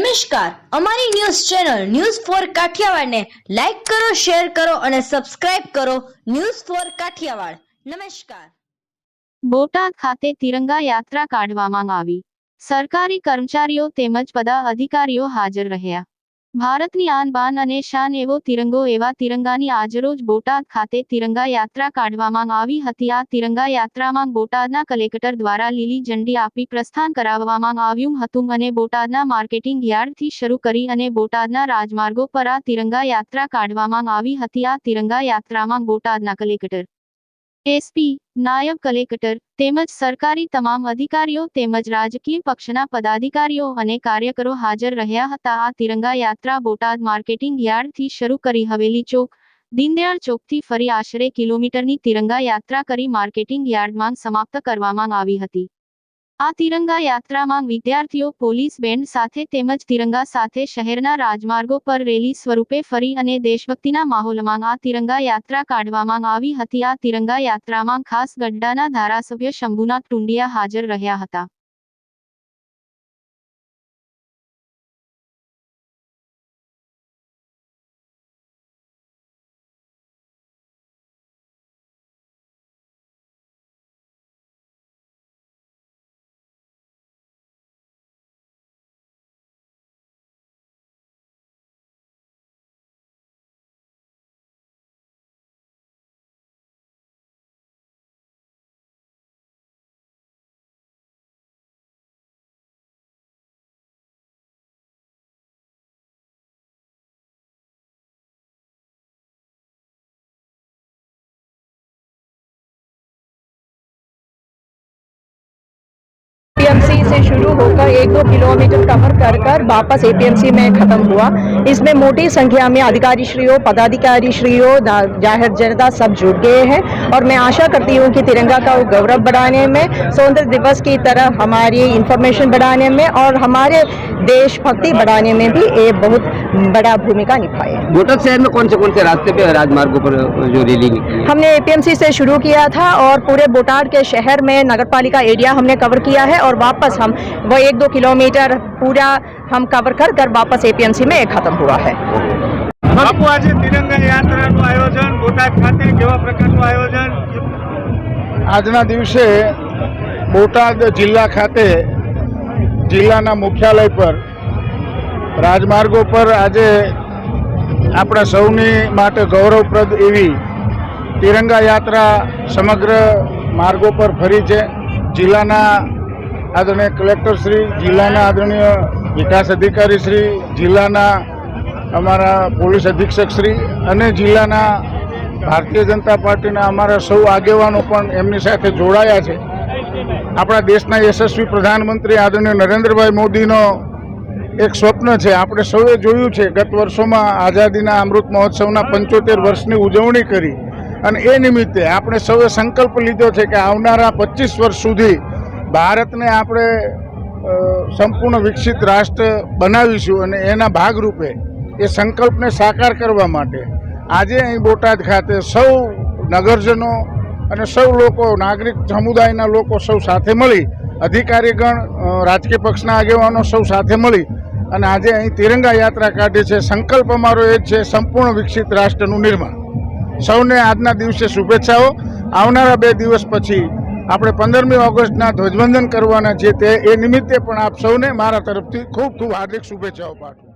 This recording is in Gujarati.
નમસ્કાર, અમારી news channel news for Kathiawad ને લાઈક કરો, શેર કરો અને સબસ્ક્રાઇબ કરો. News for Kathiawad. નમસ્કાર. બોટાદ ખાતે તિરંગા યાત્રા કાઢવામાં આવી. સરકારી કર્મચારીઓ તેમજ પદાધિકારીઓ હાજર રહ્યા. ભારતની આન બાન અને શાન એવો તિરંગો, એવા તિરંગાની આજરોજ બોટાદ ખાતે તિરંગા યાત્રા કાઢવામાં આવી હતી. આ તિરંગા યાત્રામાં બોટાદના કલેક્ટર દ્વારા લીલી ઝંડી આપી પ્રસ્થાન કરાવવામાં આવ્યું હતું અને બોટાદના માર્કેટિંગ યાર્ડથી શરૂ કરી અને બોટાદના રાજમાર્ગો પર આ તિરંગા યાત્રા કાઢવામાં આવી હતી. આ તિરંગા યાત્રામાં બોટાદના કલેક્ટર, એસપી, નાયબ કલેક્ટર તેમજ સરકારી તમામ અધિકારીઓ તેમજ રાજકીય પક્ષના પદાધિકારીઓ અને કાર્યકરો હાજર રહ્યા હતા. આ તિરંગા યાત્રા બોટાદ માર્કેટિંગ યાર્ડથી શરૂ કરી હવેલી ચોક, દીનદયાળ ચોકથી ફરી આશરે કિલોમીટરની તિરંગા યાત્રા કરી માર્કેટિંગ યાર્ડમાં સમાપ્ત કરવામાં આવી હતી. આ તિરંગા યાત્રામાં વિદ્યાર્થીઓ પોલીસ બેન્ડ સાથે તેમજ તિરંગા સાથે શહેરના રાજમાર્ગો પર રેલી સ્વરૂપે ફરી અને દેશભક્તિના માહોલમાં આ તિરંગા યાત્રા કાઢવામાં આવી હતી. આ તિરંગા યાત્રામાં ખાસ ગઢડાના ધારાસભ્ય શંભુનાથ ટુંડિયા હાજર રહ્યા હતા. एपीएमसी से शुरू होकर 1-2 किलोमीटर कवर कर कर वापस एपीएमसी में खत्म हुआ। इसमें मोटी संख्या में अधिकारी श्रीयों, पदाधिकारी श्रीयों, जाहिर जनता सब जुड़ गए हैं और मैं आशा करती हूँ कि तिरंगा का गौरव बढ़ाने में, स्वतंत्रता दिवस की तरह हमारी इंफॉर्मेशन बढ़ाने में और हमारे देशभक्ति बढ़ाने में भी ये बहुत बड़ा भूमिका निभाए। बोटाद शहर में कौन से रास्ते पे राजमार्गों पर जो रैली निकली? हमने एपीएमसी से शुरू किया था और पूरे बोटाद के शहर में नगरपालिका एरिया हमने कवर किया है और वापस हम वो 1-2 किलोमीटर पूरा हम कवर कर कर वापस एपीएमसी में खत्म हुआ है। બાપુ, આજે તિરંગા યાત્રાનું આયોજન બોટાદ ખાતે કેવા પ્રકારનું આયોજન? આજના દિવસે બોટાદ જિલ્લા ખાતે જિલ્લાના મુખ્યાલય પર રાજમાર્ગો પર આજે આપણા સૌની માટે ગૌરવપ્રદ એવી તિરંગા યાત્રા સમગ્ર માર્ગો પર ફરી છે. જિલ્લાના આદરણીય કલેક્ટર શ્રી, જિલ્લાના આદરણીય વિકાસ અધિકારી શ્રી, જિલ્લાના અમારા પોલીસ અધિક્ષક શ્રી અને જિલ્લાના ભારતીય જનતા પાર્ટીના અમારા સૌ આગેવાનો પણ એમની સાથે જોડાયા છે. આપણા દેશના યશસ્વી પ્રધાનમંત્રી આદરણીય નરેન્દ્રભાઈ મોદીનો એક સ્વપ્ન છે. આપણે સૌએ જોયું છે, ગત વર્ષોમાં આઝાદીના અમૃત મહોત્સવના 75 વર્ષની ઉજવણી કરી અને એ નિમિત્તે આપણે સૌએ સંકલ્પ લીધો છે કે આવનારા 25 વર્ષ સુધી ભારતને આપણે સંપૂર્ણ વિકસિત રાષ્ટ્ર બનાવીશું અને એના ભાગરૂપે એ સંકલ્પને સાકાર કરવા માટે આજે અહીં બોટાદ ખાતે સૌ નગરજનો અને સૌ લોકો, નાગરિક સમુદાયના લોકો સૌ સાથે મળી, અધિકારીગણ, રાજકીય પક્ષના આગેવાનો સૌ સાથે મળી અને આજે અહીં તિરંગા યાત્રા કાઢી છે. સંકલ્પ અમારો એ જ છે, સંપૂર્ણ વિકસિત રાષ્ટ્રનું નિર્માણ. સૌને આજના દિવસે શુભેચ્છાઓ. આવનારા 2 દિવસ પછી આપણે 15મી ઓગસ્ટના ધ્વજવંદન કરવાના છે. તે એ નિમિત્તે પણ આપ સૌને મારા તરફથી ખૂબ ખૂબ હાર્દિક શુભેચ્છાઓ પાઠવું.